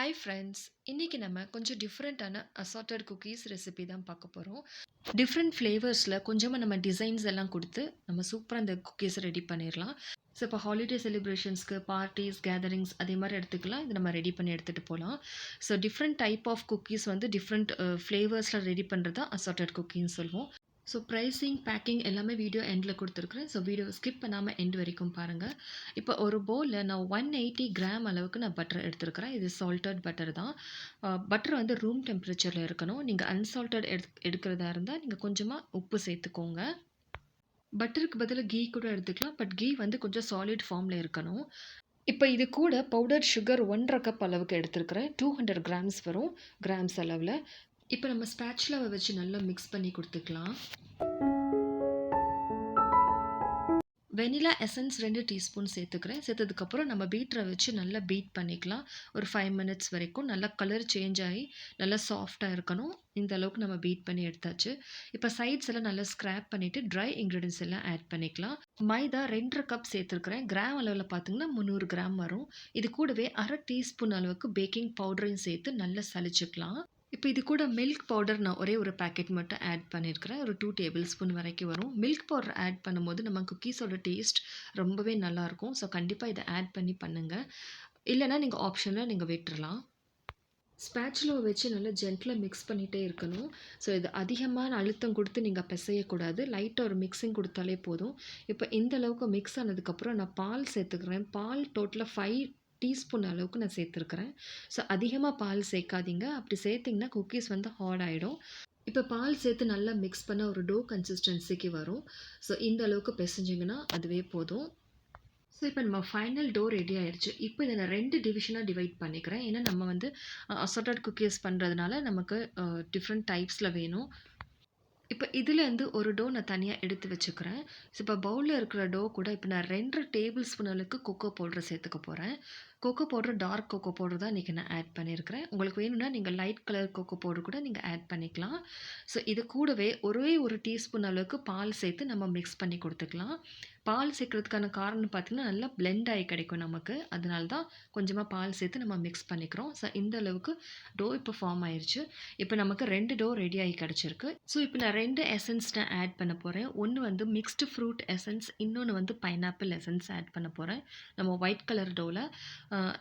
Hi friends! இன்னைக்கு நம்ம கொஞ்சம் டிஃப்ரெண்ட்டான அசார்ட்டட் குக்கீஸ் ரெசிபி தான் பார்க்க போறோம். டிஃப்ரெண்ட் ஃப்ளேவர்ஸ்ல கொஞ்சமா நம்ம டிசைன்ஸ் எல்லாம் குடுத்து, நம்ம சூப்பரா இந்த குக்கீஸ ரெடி பண்ணிறலாம். ஸோ இப்போ ஹாலிடே செலிப்ரேஷன்ஸ்க்கு, பார்ட்டீஸ், கேதரிங்ஸ் அதே மாரி இடத்துக்குலாம் இத நம்ம ரெடி பண்ணி எடுத்துட்டு போலாம். So different type of cookies வந்து டிஃப்ரெண்ட் ஃப்ளேவர்ஸ்ல ரெடி பண்றது தான் அசார்ட்டட் குக்கின்னு சொல்லுவோம். ஸோ ப்ரைசிங், பேக்கிங் எல்லாமே வீடியோ எண்ட்ல குடுத்துருக்கிறேன். ஸோ வீடியோவ ஸ்கிப் பண்ணாம எண்ட் வரைக்கும் பாருங்க. இப்போ ஒரு பவுல்ல நான் 180 கிராம் அளவுக்கு நான் பட்டர் எடுத்திருக்கிறேன். இது சால்டட் பட்டர் தான். பட்டர் வந்து ரூம் டெம்பரேச்சர்ல இருக்கணும். நீங்க அன்சால்டட் எடுக்கிறதா இருந்தா, நீங்க கொஞ்சமா உப்பு சேர்த்துக்கோங்க. பட்டருக்கு பதிலா கீ கூட எடுத்துக்கலாம். பட் கீ வந்து கொஞ்சம் சாலிட் ஃபார்ம்ல இருக்கணும். இப்ப இது கூட பவுடர்ட் சுகர் 1 1/2 கப் அளவுக்கு எடுத்திருக்கிறேன். 200 கிராம்ஸ் வரும், கிராம்ஸ் அளவுல. இப்ப நம்ம ஸ்பேச்சுலாவ வச்சு நல்லா மிக்ஸ் பண்ணி குடுத்துக்கலாம். வெனிலா எசன்ஸ் 2 டீஸ்பூன் சேர்த்துக்கிறேன். சேர்த்ததுக்கப்புறம் நம்ம பீட்டர வச்சு நல்லா பீட் பண்ணிக்கலாம். ஒரு 5 மினிட்ஸ் வரைக்கும். நல்லா கலர் சேஞ்ச் ஆகி, நல்லா சாஃப்ட்டா இருக்கணும். இந்த அளவுக்கு நம்ம பீட் பண்ணி எடுத்தாச்சு. இப்ப சைட்ஸ் எல்லாம் நல்லா ஸ்க்ராப் பண்ணிட்டு, ட்ரை இன்கிரீடியன்ட்ஸ் எல்லாம் ஆட் பண்ணிக்கலாம். மைதா 2 1/2 கப் சேர்த்துருக்கிறேன். கிராம் அளவுல பார்த்தீங்கன்னா 300 கிராம் வரும். இது கூடவே 1/2 டீஸ்பூன் அளவுக்கு பேக்கிங் பவுடரையும் சேர்த்து நல்லா சலிச்சுக்கலாம். இப்ப இது கூட மில்க் பவுடர் நான் ஒரே ஒரு பாக்கெட் மட்டும் ஆட் பண்ணியிருக்கிறேன். ஒரு 2 டேபிள் ஸ்பூன் வரைக்கும் வரும். மில்க் பவுடர் ஆட் பண்ணும்போது நம்ம குக்கீஸோட டேஸ்ட் ரொம்பவே நல்லாயிருக்கும். ஸோ கண்டிப்பா இத ஆட் பண்ணி பண்ணுங்க. இல்லன்னா நீங்க ஆப்ஷனலா நீங்க விட்டுறலாம். ஸ்பேச்சுலாவ வச்சு நல்லா ஜென்டிலா மிக்ஸ் பண்ணிட்டே இருக்கணும். ஸோ இது அதிகமான அழுத்தம் குடுத்து நீங்க பெசையக்கூடாது. லைட்டா ஒரு மிக்ஸிங் குடுத்தாலே போதும். இப்ப இந்த அளவுக்கு மிக்ஸ் ஆனதுக்கப்புறம் நான் பால் சேர்த்துக்கிறேன். பால் டோட்டலா 5 டீஸ்பூன் அளவுக்கு நான் சேர்த்துருக்கிறேன். ஸோ அதிகமா பால் சேர்க்காதீங்க. அப்படி சேர்த்தீங்கன்னா குக்கீஸ் வந்து ஹார்ட் ஆயிடும். இப்ப பால் சேர்த்து நல்லா மிக்ஸ் பண்ணா ஒரு டோ கன்சிஸ்டன்சிக்கு வரும். ஸோ இந்த அளவுக்கு பெசஞ்சீங்கன்னா அதுவே போதும். ஸோ இப்போ நம்ம ஃபைனல் டோ ரெடி ஆயிருச்சு. இப்போ இத நான் 2 டிவிஷனா டிவைட் பண்ணிக்கிறேன். ஏன்னா நம்ம வந்து அசார்ட்டட் குக்கீஸ் பண்றதுனால நமக்கு டிஃப்ரெண்ட் டைப்ஸ்ல வேணும். இப்ப இதுலேருந்து ஒரு டோ நான் தனியா எடுத்து வச்சுக்கிறேன். ஸோ இப்போ பவுல்ல இருக்கிற டோ கூட இப்ப நான் 2 1/2 டேபிள் ஸ்பூன் அளவுக்கு கொக்கோ பவுடர் சேர்த்துக்க போறேன். Cocoa powder dark cocoa powder தான் இன்னைக்கு நான் ஆட் பண்ணியிருக்கிறேன். உங்களுக்கு வேணும்னா நீங்க லைட் கலர் கொக்கோ பவுடர் கூட நீங்க ஆட் பண்ணிக்கலாம். ஸோ இது கூடவே ஒரே ஒரு டீஸ்பூன் அளவுக்கு பால் சேர்த்து நம்ம மிக்ஸ் பண்ணி குடுத்துக்கலாம். பால் சேர்க்கறதுக்கான காரணம் பார்த்தீங்கன்னா, நல்லா பிளெண்ட் ஆயி கிடைக்கும் நமக்கு. அதனால தான் கொஞ்சமா பால் சேர்த்து நம்ம மிக்ஸ் பண்ணிக்கிறோம். ஸோ இந்த அளவுக்கு டோ இப்போ ஃபார்ம் ஆயிருச்சு. இப்போ நமக்கு 2 டோ ரெடி ஆகி கிடைச்சிருக்கு. ஸோ இப்போ நான் 2 எசன்ஸ் நான் ஆட் பண்ண போறேன். ஒண்ணு வந்து மிக்ஸ்டு ஃப்ரூட் எசன்ஸ், இன்னொன்னு வந்து பைனாப்பிள் எசன்ஸ் ஆட் பண்ண போறேன். நம்ம ஒயிட் கலர் டோல.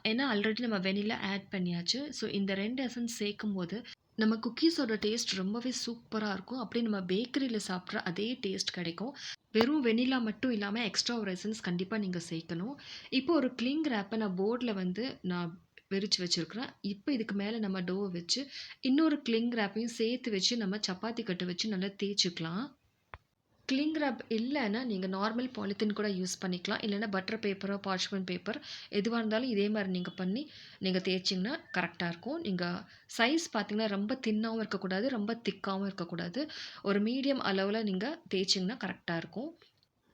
ஏன்னா ஆல்ரெடி நம்ம வெனிலா ஆட் பண்ணியாச்சு. ஸோ இந்த 2 எசன்ஸ் சேர்க்கும்போது, நம்ம குக்கீஸோட டேஸ்ட் ரொம்பவே சூப்பரா இருக்கும். அப்படியே நம்ம பேக்கரியில சாப்பிடுற அதே டேஸ்ட் கிடைக்கும். வெறும் வெனிலா மட்டும் இல்லாம எக்ஸ்ட்ரா ஒரு எசன்ஸ் கண்டிப்பா நீங்க சேர்க்கணும். இப்போ ஒரு கிளிங் ராப்ப நான் போர்ட்ல வந்து நான் விரிச்சு வச்சிருக்கிறேன். இப்போ இதுக்கு மேல நம்ம டோவ வச்சு, இன்னொரு கிளிங் ராப்பையும் சேர்த்து வச்சு நம்ம சப்பாத்தி கட்ட வச்சு நல்லா தேய்ச்சுக்கலாம். கிளிங் ராப் இல்லன்னா, நீங்க நார்மல் பாலித்தீன் கூட யூஸ் பண்ணிக்கலாம். இல்லன்னா பட்டர் பேப்பரோ, பார்ச்மென்ட் பேப்பர் எதுவா இருந்தாலும் இதே மாரி நீங்க பண்ணி, நீங்க தேய்ச்சீங்கன்னா கரெக்ட்டா இருக்கும். நீங்க சைஸ் பார்த்தீங்கன்னா, ரொம்ப தின்னாவும் இருக்கக்கூடாது, ரொம்ப திக்காவும் இருக்கக்கூடாது. ஒரு மீடியம் அளவுல நீங்க தேய்ச்சீங்கன்னா கரெக்ட்டா இருக்கும்.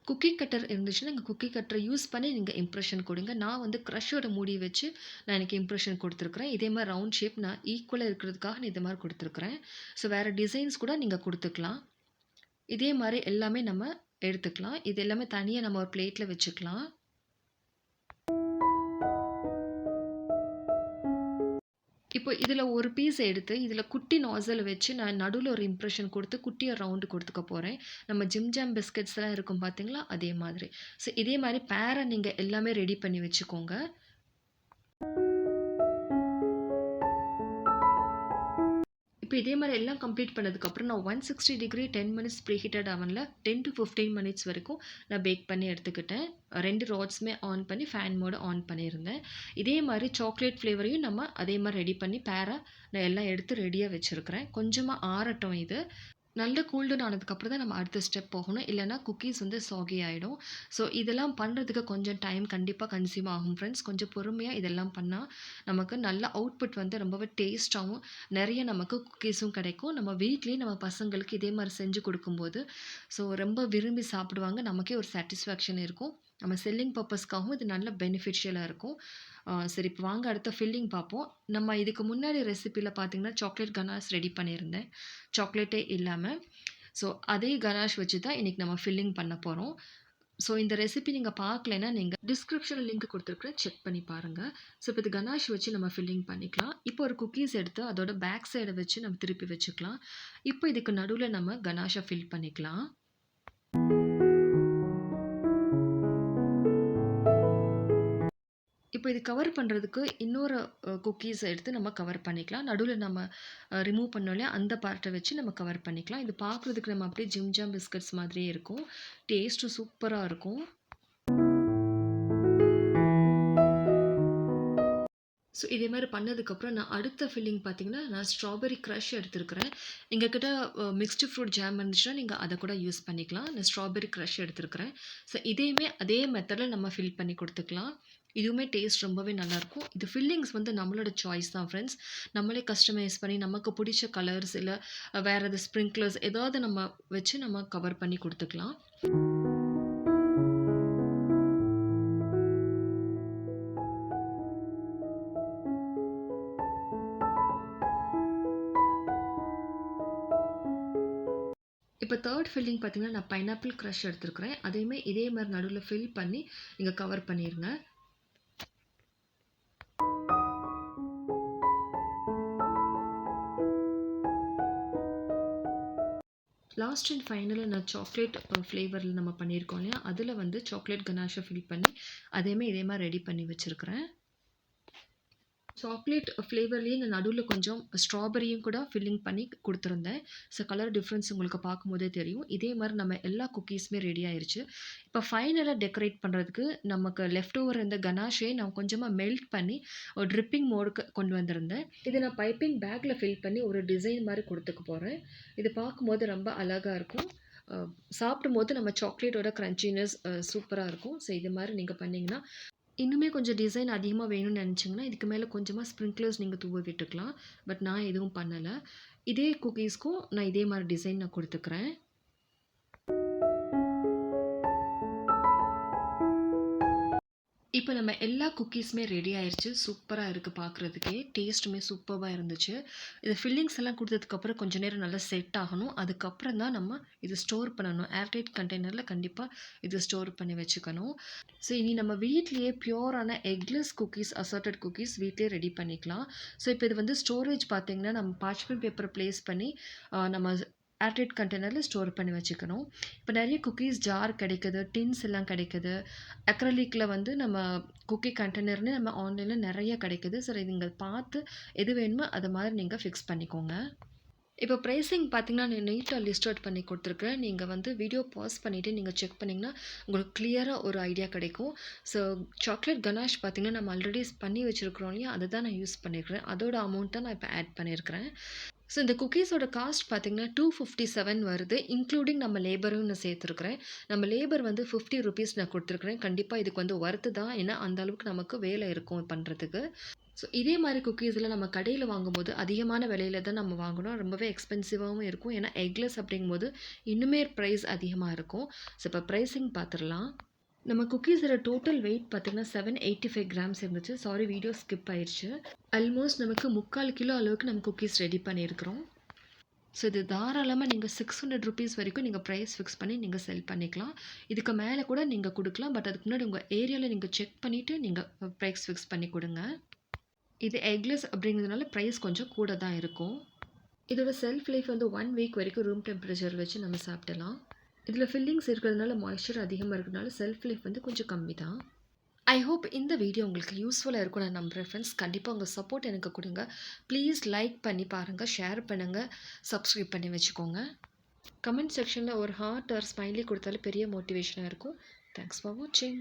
குக்கி கட்டர் இருந்துச்சுன்னா, நீங்க குக்கி கட்டர யூஸ் பண்ணி நீங்க இம்ப்ரஷன் குடுங்க. நான் வந்து க்ரஷோட மூடி வச்சு நான் எனக்கு இம்ப்ரஷன் குடுத்துருக்கிறேன். இதே மாரி ரவுண்ட் ஷேப் நான் ஈக்குவலா இருக்கிறதுக்காக நான் இது மாரி குடுத்துருக்கிறேன். ஸோ வேற டிசைன்ஸ் கூட நீங்க குடுத்துக்கலாம். இதே மாரி எல்லாமே நம்ம எடுத்துக்கலாம். இது எல்லாமே தனியா நம்ம ஒரு பிளேட்ல வச்சுக்கலாம். இப்போ இதுல ஒரு பீஸ் எடுத்து, இதுல குட்டி நாஸல் வச்சு நான் நடுவுல ஒரு இம்ப்ரஷன் குடுத்து, குட்டியா ரவுண்ட் குடுத்துக்க போறேன். நம்ம ஜிம் ஜாம் பிஸ்கட்ஸ்லாம் இருக்கும் பார்த்தீங்களா? அதே மாதிரி. ஸோ இதே மாரி பேரா நீங்க எல்லாமே ரெடி பண்ணி வச்சுக்கோங்க. இப்ப இதே மாரி எல்லாம் கம்ப்ளீட் பண்ணதுக்கப்புறம் நான் 160 டிகிரி 10 மினிட்ஸ் ப்ரீஹீட்டட் அவன்ல 10 to 15 மினிட்ஸ் வரைக்கும் நான் பேக் பண்ணி எடுத்துக்கிட்டேன். 2 ராட்ஸுமே ஆன் பண்ணி ஃபேன் மோட ஆன் பண்ணியிருந்தேன். இதே மாரி சாக்லேட் ஃப்ளேவரையும் நம்ம அதே மாரி ரெடி பண்ணி பேரா நான் எல்லாம் எடுத்து ரெடியா வச்சிருக்கிறேன். கொஞ்சமா ஆறட்டும் இது. நல்ல கூல் டவுன் ஆனதுக்கப்புறம் தான் நம்ம அடுத்த ஸ்டெப் போகணும். இல்லன்னா குக்கீஸ் வந்து சாகி ஆயிடும். ஸோ இதெல்லாம் பண்றதுக்கு கொஞ்சம் டைம் கண்டிப்பா கன்சியூம் ஆகும் ஃப்ரெண்ட்ஸ். கொஞ்சம் பொறுமையா இதெல்லாம் பண்ணா, நமக்கு நல்ல அவுட்புட் வந்து ரொம்பவே டேஸ்ட்டாவும், நெறைய நமக்கு குக்கீஸும் கிடைக்கும். நம்ம வீட்லயே நம்ம பசங்களுக்கு இதே மாரி செஞ்சு குடுக்கும்போது, ஸோ ரொம்ப விரும்பி சாப்பிடுவாங்க. நமக்கே ஒரு சாட்டிஸ்ஃபேக்ஷன் இருக்கும். நம்ம செல்லிங் பர்ப்பஸ்க்காகவும் இது நல்ல பெனிஃபிஷியலா இருக்கும். சரி இப்ப வாங்க அடுத்த ஃபில்லிங் பார்ப்போம். நம்ம இதுக்கு முன்னாடி ரெசிபில பார்த்தீங்கன்னா, சாக்லேட் கனாஷ் ரெடி பண்ணியிருந்தேன். சாக்லேட்டே இல்லாம. ஸோ அதே கனாஷ் வச்சு தான் இன்னைக்கு நம்ம ஃபில்லிங் பண்ண போறோம். ஸோ இந்த ரெசிபி நீங்க பார்க்கலைன்னா, நீங்க டிஸ்கிரிப்ஷன்ல லிங்க் குடுத்துருக்கிறேன். செக் பண்ணி பாருங்க. ஸோ இப்ப இது கனாஷ் வச்சு நம்ம ஃபில்லிங் பண்ணிக்கலாம். இப்போ ஒரு குக்கீஸ் எடுத்து அதோட பேக் சைட வச்சு நம்ம திருப்பி வச்சுக்கலாம். இப்போ இதுக்கு நடுவுல நம்ம கனாஷ ஃபில் பண்ணிக்கலாம். இப்போ இது கவர் பண்றதுக்கு இன்னொரு குக்கீஸ எடுத்து நம்ம கவர் பண்ணிக்கலாம். நடுவுல நம்ம ரிமூவ் பண்ணோம் இல்லையா, அந்த பார்ட்ட வச்சு நம்ம கவர் பண்ணிக்கலாம். இது பார்க்குறதுக்கு நம்ம அப்படியே ஜிம் ஜாம் பிஸ்கட்ஸ் மாதிரியே இருக்கும். டேஸ்ட்டும் சூப்பரா இருக்கும். ஸோ இதே மாரி பண்ணதுக்கப்புறம் நான் அடுத்த ஃபில்லிங் பார்த்தீங்கன்னா, நான் ஸ்ட்ராபெர்ரி க்ரஷ் எடுத்திருக்கிறேன். எங்க கிட்ட மிக்ஸ்டு ஃப்ரூட் ஜாம் இருந்துச்சுன்னா, நீங்க அத கூட யூஸ் பண்ணிக்கலாம். நான் ஸ்ட்ராபெர்ரி க்ரஷ் எடுத்திருக்கிறேன். ஸோ இதையுமே அதே மெத்தட்ல நம்ம ஃபில் பண்ணி குடுத்துக்கலாம். இதுவுமே டேஸ்ட் ரொம்பவே நல்லாயிருக்கும். இது ஃபில்லிங்ஸ் வந்து நம்மளோட சாய்ஸ் தான் ஃப்ரெண்ட்ஸ். நம்மளே கஸ்டமைஸ் பண்ணி நமக்கு புடிச்ச கலர்ஸ் இல்ல வேற எது ஸ்ப்ரிங்க்லர்ஸ் ஏதாவது நம்ம வச்சு நம்ம கவர் பண்ணி குடுத்துக்கலாம். இப்ப 3 ஃபில்லிங் பார்த்தீங்கன்னா, நான் பைனாப்பிள் க்ரஷ் எடுத்திருக்கிறேன். அதையுமே இதே மாரி நடுவுல ஃபில் பண்ணி நீங்க கவர் பண்ணிருங்க. லாஸ்ட் அண்ட் ஃபைனலா நான் சாக்லேட் ஃப்ளேவர்ல நம்ம பண்ணியிருக்கோம் இல்லையா? அதுல வந்து சாக்லேட் கனாஷ ஃபில் பண்ணி அதையுமே இதே மாரி ரெடி பண்ணி வச்சிருக்கிறேன். சாக்லேட் ஃப்ளேவர்லேயே நான் நடுவுல கொஞ்சம் ஸ்ட்ராபெர்ரியும் கூட ஃபில்லிங் பண்ணி குடுத்துருந்தேன். ஸோ கலர் டிஃப்ரென்ஸ் உங்களுக்கு பார்க்கும்போதே தெரியும். இதே மாரி நம்ம எல்லா குக்கீஸுமே ரெடி ஆயிருச்சு. இப்போ ஃபைனலா டெக்கரேட் பண்றதுக்கு நமக்கு லெஃப்ட் ஓவர் இருந்த கனாஷே நான் கொஞ்சமா மெல்ட் பண்ணி ஒரு ட்ரிப்பிங் மோடுக்கு கொண்டு வந்திருந்தேன். இத நான் பைப்பிங் பேக்ல ஃபில் பண்ணி ஒரு டிசைன் மாரி குடுத்துக்க போறேன். இது பார்க்கும்போது ரொம்ப அழகா இருக்கும். அ சாப்பிடும்போது நம்ம சாக்லேட்டோட கிரன்ச்சினஸ் சூப்பரா இருக்கும். ஸோ இது மாரி நீங்க பண்ணீங்கன்னா இன்னுமே கொஞ்சம் டிசைன் அதிகமா வேணும்னு நெனச்சீங்கன்னா, இதுக்கு மேல கொஞ்சமா ஸ்ப்ரிங்க்லர்ஸ் நீங்க தூவ விட்டுக்கலாம். பட் நான் எதுவும் பண்ணல. இதே குக்கீஸ்க்கும் நான் இதே மாரி டிசைன் நான் குடுத்துக்கிறேன். இப்ப நம்ம எல்லா குக்கீஸுமே ரெடி ஆயிருச்சு. சூப்பரா இருக்கு பார்க்குறதுக்கே. டேஸ்ட்டுமே சூப்பர்வா இருந்துச்சு. இது ஃபில்லிங்ஸ் எல்லாம் குடுத்ததுக்கப்புறம் கொஞ்ச நேரம் நல்லா செட் ஆகணும். அதுக்கப்புறம் தான் நம்ம இது ஸ்டோர் பண்ணணும். ஏர்டைட் கண்டெய்னர்ல கண்டிப்பா இது ஸ்டோர் பண்ணி வச்சுக்கணும். ஸோ இனி நம்ம வீட்லயே பியூரான எக்லெஸ் குக்கீஸ், அசார்ட்டட் குக்கீஸ் வீட்லயே ரெடி பண்ணிக்கலாம். ஸோ இப்ப இது வந்து ஸ்டோரேஜ் பார்த்தீங்கன்னா, நம்ம பார்ச்மென்ட் பேப்பர் ப்ளேஸ் பண்ணி நம்ம ஏர்டைட் கண்டெய்னர்ல ஸ்டோர் பண்ணி வச்சுக்கணும். இப்ப நெறைய குக்கீஸ் ஜார் கிடைக்குது. டின்ஸ் எல்லாம் கிடைக்குது. அக்ரிலிக்ல வந்து நம்ம குக்கி கண்டெய்னர்ன்னு நம்ம ஆன்லைன்ல நெறைய கிடைக்குது. ஸோ நீங்க பார்த்து எது வேணுமோ அது மாரி நீங்க ஃபிக்ஸ் பண்ணிக்கோங்க. இப்போ பிரைசிங் பார்த்தீங்கன்னா, நான் நீட்டா லிஸ்ட் அவுட் பண்ணி குடுத்துருக்கேன். நீங்க வந்து வீடியோ பாஸ் பண்ணிட்டு நீங்க செக் பண்ணீங்கன்னா, உங்களுக்கு கிளியரா ஒரு ஐடியா கிடைக்கும். ஸோ சாக்லேட் கனாஷ் பார்த்தீங்கன்னா, நம்ம ஆல்ரெடி பண்ணி வச்சிருக்கிறோம் இல்லையா? அத தான் நான் யூஸ் பண்ணியிருக்கிறேன். அதோட அமௌண்ட் தான் நான் இப்ப ஆட் பண்ணியிருக்கிறேன். ஸோ இந்த குக்கீஸோட காஸ்ட் பார்த்தீங்கன்னா, 257 வருது. இன்க்ளூடிங் நம்ம லேபரும் நான் சேர்த்துருக்கிறேன். நம்ம லேபர் வந்து ₹50 நான் குடுத்துருக்கிறேன். கண்டிப்பா இதுக்கு வந்து ஒர்த்து தான். ஏன்னா, அந்த அளவுக்கு நமக்கு வேலை இருக்கும் பண்றதுக்கு. ஸோ இதே மாரி குக்கீஸ்லாம் நம்ம கடையில வாங்கும்போது அதிகமான விலையில தான் நம்ம வாங்கணும். ரொம்பவே எக்ஸ்பென்சிவாவும் இருக்கும். ஏன்னா எக்லெஸ் அப்படிங்கும்போது இன்னுமே பிரைஸ் அதிகமா இருக்கும். ஸோ இப்போ பிரைசிங் பார்த்துரலாம். நம்ம குக்கீஸோட டோட்டல் வெயிட் பார்த்தீங்கன்னா 785 கிராம்ஸ் இருந்துச்சு. சாரி வீடியோ ஸ்கிப் ஆயிருச்சு. ஆல்மோஸ்ட் நமக்கு 3/4 கிலோ அளவுக்கு நம்ம குக்கீஸ் ரெடி பண்ணியிருக்கிறோம். ஸோ இது தாராளமா நீங்க ₹600 வரைக்கும் நீங்க பிரைஸ் ஃபிக்ஸ் பண்ணி நீங்க செல் பண்ணிக்கலாம். இதுக்கு மேல கூட நீங்க குடுக்கலாம். பட் அதுக்கு முன்னாடி உங்க ஏரியால நீங்க செக் பண்ணிட்டு நீங்க பிரைஸ் ஃபிக்ஸ் பண்ணி குடுங்க. இது எக்லெஸ் அப்படிங்கிறதுனால பிரைஸ் கொஞ்சம் கூட தான் இருக்கும். இதோட செல்ஃப் லைஃப் வந்து 1 வீக் வரைக்கும் ரூம் டெம்பரேச்சர் வச்சு நம்ம சாப்பிடலாம். இதில் ஃபில்லிங்ஸ் இருக்கிறதுனால மாய்ஸ்சர் அதிகமாக இருக்கிறதுனால செல்ஃப் லைஃப் வந்து கொஞ்சம் கம்மி தான். ஐ ஹோப் இந்த வீடியோ உங்களுக்கு யூஸ்ஃபுல்லாக இருக்கும் நான் நம்புகிறேன் ஃப்ரெண்ட்ஸ். கண்டிப்பாக உங்கள் சப்போர்ட் எனக்கு கொடுங்க. ப்ளீஸ் லைக் பண்ணி பாருங்கள், ஷேர் பண்ணுங்கள், சப்ஸ்கிரைப் பண்ணி வச்சுக்கோங்க. கமெண்ட் செக்ஷனில் ஒரு ஹார்ட் ஆர் ஸ்மைலி கொடுத்தாலும் பெரிய மோட்டிவேஷனாக இருக்கும். தேங்க்ஸ் ஃபார் வாட்சிங்.